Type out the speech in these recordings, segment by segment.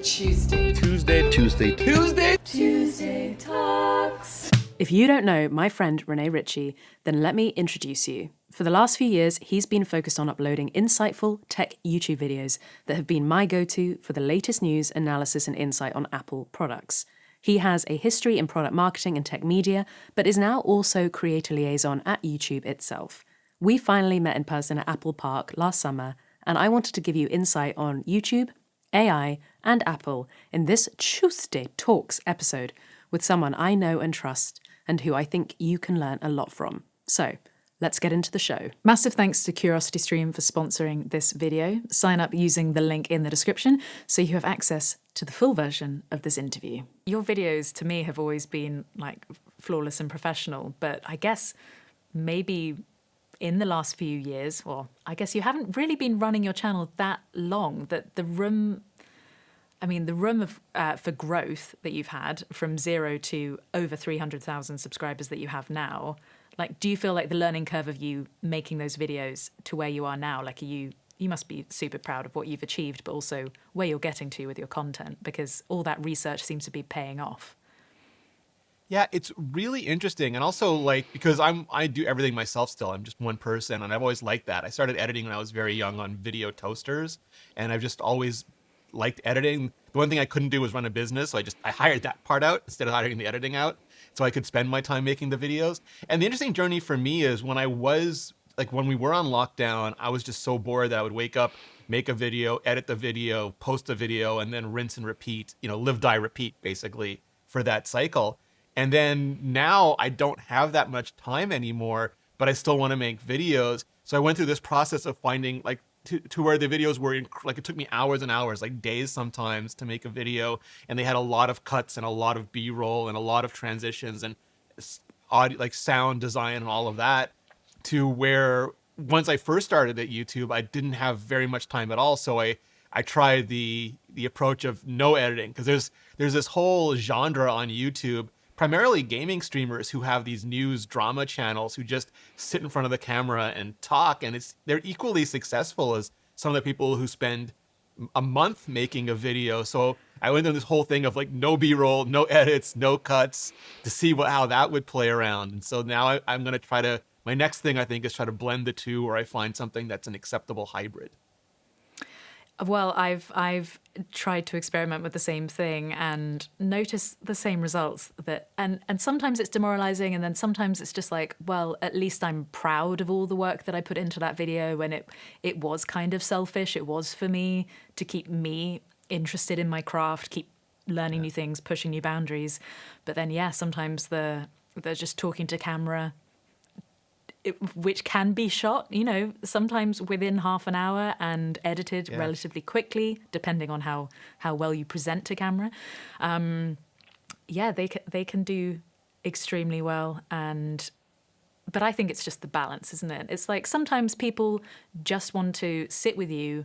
Tuesday Talks. If you don't know my friend Rene Ritchie, then let me introduce you. For the last few years, he's been focused on uploading insightful tech YouTube videos that have been my go-to for the latest news, analysis, and insight on Apple products. He has a history in product marketing and tech media, but is now also creator liaison at YouTube itself. We finally met in person at Apple Park last summer, and I wanted to give you insight on YouTube, AI, and Apple in this Tuesday Talks episode with someone I know and trust and who I think you can learn a lot from. So, let's get into the show. Massive thanks to CuriosityStream for sponsoring this video. Sign up using the link in the description so you have access to the full version of this interview. Your videos to me have always been like flawless and professional, but I guess maybe in the last few years, or I guess you haven't really been running your channel that long, that the room of for growth that you've had from 0 to over 300,000 subscribers that you have now, like, do you feel like the learning curve of you making those videos to where you are now, like, you must be super proud of what you've achieved, but also where you're getting to with your content, because all that research seems to be paying off. Yeah, it's really interesting. And also, like, because I do everything myself still. I'm just one person, and I've always liked that. I started editing when I was very young on video toasters, and I've just always liked editing. The one thing I couldn't do was run a business, so I hired that part out instead of hiring the editing out, so I could spend my time making the videos. And the interesting journey for me is when we were on lockdown, I was just so bored that I would wake up, make a video, edit the video, post the video, and then rinse and repeat, live, die, repeat, basically, for that cycle. And then now I don't have that much time anymore, but I still want to make videos. So I went through this process of finding, like, to where the videos were like, it took me hours and hours, like days sometimes, to make a video, and they had a lot of cuts and a lot of B-roll and a lot of transitions and audio, like sound design and all of that, to where once I first started at YouTube, I didn't have very much time at all. So I tried the approach of no editing, because there's this whole genre on YouTube, primarily gaming streamers, who have these news drama channels who just sit in front of the camera and talk, and they're equally successful as some of the people who spend a month making a video. So I went through this whole thing of, like, no B-roll, no edits, no cuts, to see how that would play around. And so now I'm going to my next thing, I think, is try to blend the two, where I find something that's an acceptable hybrid. Well, I've tried to experiment with the same thing and notice the same results, and sometimes it's demoralizing, and then sometimes it's just like, well, at least I'm proud of all the work that I put into that video, and it was kind of selfish. It was for me to keep me interested in my craft, keep learning new things, pushing new boundaries. But then, yeah, sometimes they're just talking to camera, which can be shot, sometimes within half an hour and edited relatively quickly, depending on how well you present to camera. They can do extremely well. But I think it's just the balance, isn't it? It's like sometimes people just want to sit with you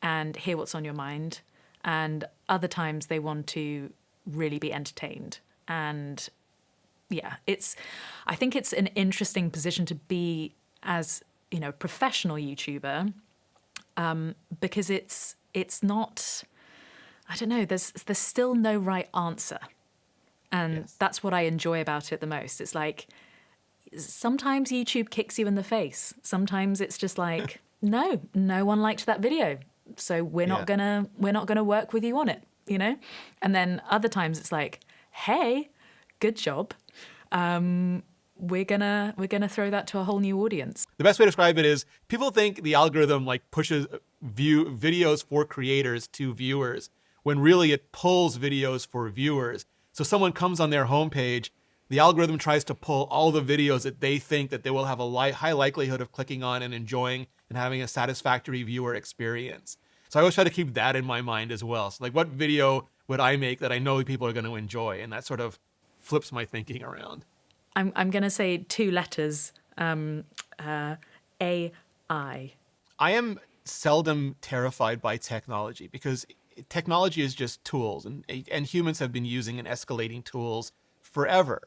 and hear what's on your mind, and other times they want to really be entertained. And I think it's an interesting position to be as, professional YouTuber, because it's not, I don't know, there's still no right answer. And that's what I enjoy about it the most. It's like, sometimes YouTube kicks you in the face. Sometimes it's just like, no one liked that video, so we're not gonna work with you on it, And then other times it's like, hey, good job. We're gonna throw that to a whole new audience. The best way to describe it is, people think the algorithm, like, pushes videos for creators to viewers, when really it pulls videos for viewers. So someone comes on their homepage, the algorithm tries to pull all the videos that they think that they will have a high likelihood of clicking on and enjoying and having a satisfactory viewer experience. So I always try to keep that in my mind as well. So, like, what video would I make that I know people are going to enjoy? And that sort of flips my thinking around. I'm going to say 2 letters, AI. I am seldom terrified by technology, because technology is just tools, and humans have been using and escalating tools forever.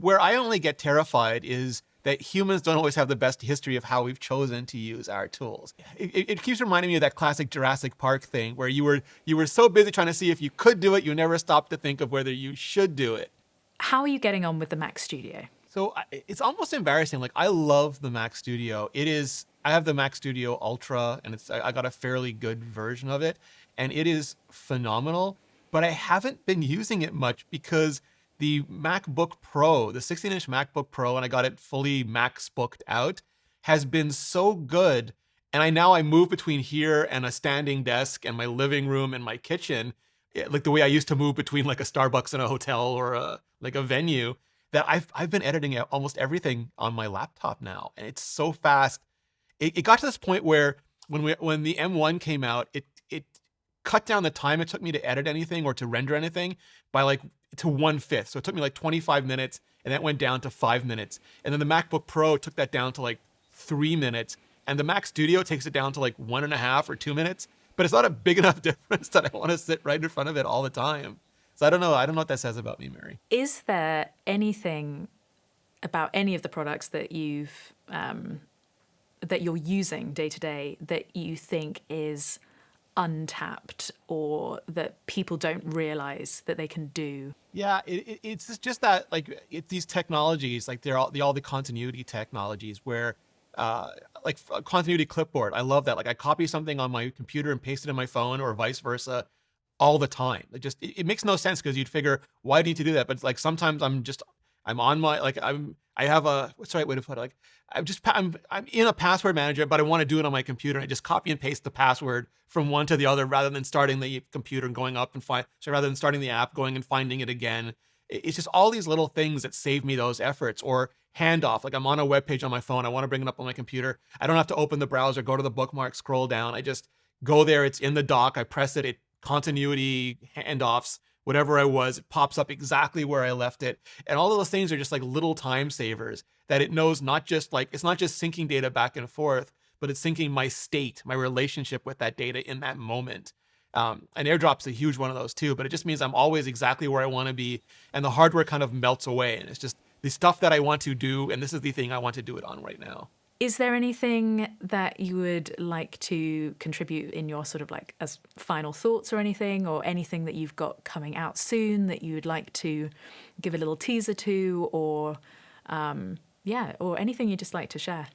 Where I only get terrified is that humans don't always have the best history of how we've chosen to use our tools. It keeps reminding me of that classic Jurassic Park thing where you were so busy trying to see if you could do it, you never stopped to think of whether you should do it. How are you getting on with the Mac Studio? So it's almost embarrassing. Like, I love the Mac Studio. I have the Mac Studio Ultra, and I got a fairly good version of it, and it is phenomenal. But I haven't been using it much because the MacBook Pro, the 16-inch MacBook Pro, and I got it fully MacBooked out, has been so good. And I move between here and a standing desk and my living room and my kitchen, like the way I used to move between like a Starbucks and a hotel or a venue, that I've been editing out almost everything on my laptop now, and it's so fast. It got to this point where when the M1 came out, it cut down the time it took me to edit anything or to render anything by like to 1/5. So it took me like 25 minutes, and that went down to 5 minutes. And then the MacBook Pro took that down to like 3 minutes, and the Mac Studio takes it down to like 1.5 or 2 minutes. But it's not a big enough difference that I want to sit right in front of it all the time. So I don't know what that says about me, Mary. Is there anything about any of the products that you're using day to day that you think is untapped or that people don't realize that they can do? Yeah, it's just that like these technologies, like they're all the continuity technologies where like continuity clipboard. I love that. Like I copy something on my computer and paste it in my phone or vice versa all the time. It makes no sense because you'd figure, why do you need to do that? But like sometimes I'm on my, like I have what's the right way to put it? Like I'm in a password manager, but I want to do it on my computer. I just copy and paste the password from one to the other rather than starting the computer and going up and rather than starting the app, going and finding it again. It's just all these little things that save me those efforts. Or handoff, like I'm on a web page on my phone, I want to bring it up on my computer. I don't have to open the browser, go to the bookmark, scroll down. I just go there, it's in the dock, I press it, continuity, handoffs, whatever I was, it pops up exactly where I left it. And all of those things are just like little time savers that it knows, it's not just syncing data back and forth, but it's syncing my state, my relationship with that data in that moment. And AirDrop's a huge one of those too, but it just means I'm always exactly where I want to be, and the hardware kind of melts away, and it's just the stuff that I want to do, and this is the thing I want to do it on right now. Is there anything that you would like to contribute in your sort of like as final thoughts or anything that you've got coming out soon that you would like to give a little teaser to, or or anything you'd just like to share?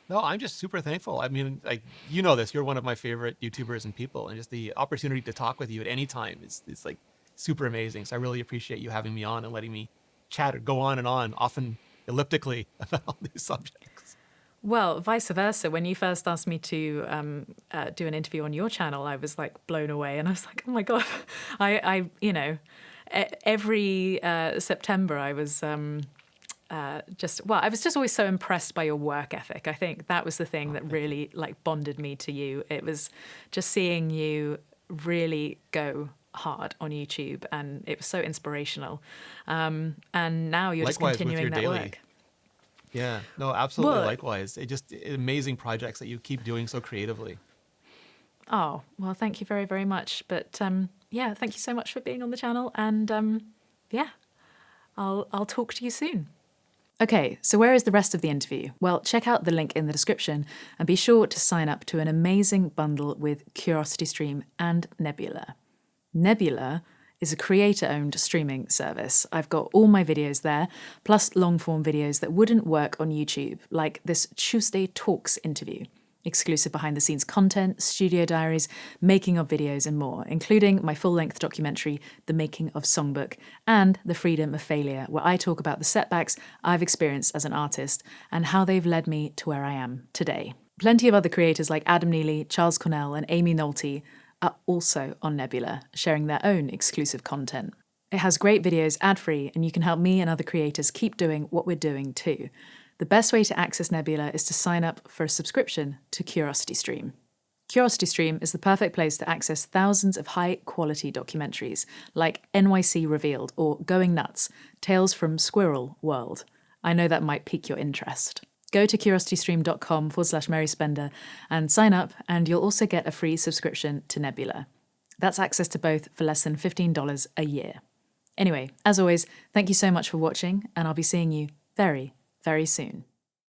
No, I'm just super thankful. I mean, like, you know this, you're one of my favorite YouTubers and people, and just the opportunity to talk with you at any time is like super amazing. So I really appreciate you having me on and letting me chat or go on and on, often elliptically, about all these subjects. Well, vice versa. When you first asked me to do an interview on your channel, I was like blown away, and I was like, oh my God, I every September I was I was just always so impressed by your work ethic. I think that was the thing that really like bonded me to you. It was just seeing you really go hard on YouTube, and it was so inspirational. And now you're Likewise, just continuing that daily work. Yeah, no, absolutely. Well, Likewise. Amazing projects that you keep doing so creatively. Oh, well, thank you very, very much. But thank you so much for being on the channel. And I'll talk to you soon. Okay, so where is the rest of the interview? Well, check out the link in the description and be sure to sign up to an amazing bundle with CuriosityStream and Nebula. Nebula is a creator-owned streaming service. I've got all my videos there, plus long-form videos that wouldn't work on YouTube, like this Tuesday Talks interview. Exclusive behind-the-scenes content, studio diaries, making of videos and more, including my full-length documentary, The Making of Songbook, and The Freedom of Failure, where I talk about the setbacks I've experienced as an artist and how they've led me to where I am today. Plenty of other creators like Adam Neely, Charles Cornell, and Amy Nolte are also on Nebula, sharing their own exclusive content. It has great videos ad-free, and you can help me and other creators keep doing what we're doing too. The best way to access Nebula is to sign up for a subscription to CuriosityStream. CuriosityStream is the perfect place to access thousands of high-quality documentaries like NYC Revealed or Going Nuts, Tales from Squirrel World. I know that might pique your interest. Go to curiositystream.com/Mary Spender and sign up, and you'll also get a free subscription to Nebula. That's access to both for less than $15 a year. Anyway, as always, thank you so much for watching, and I'll be seeing you very, very soon.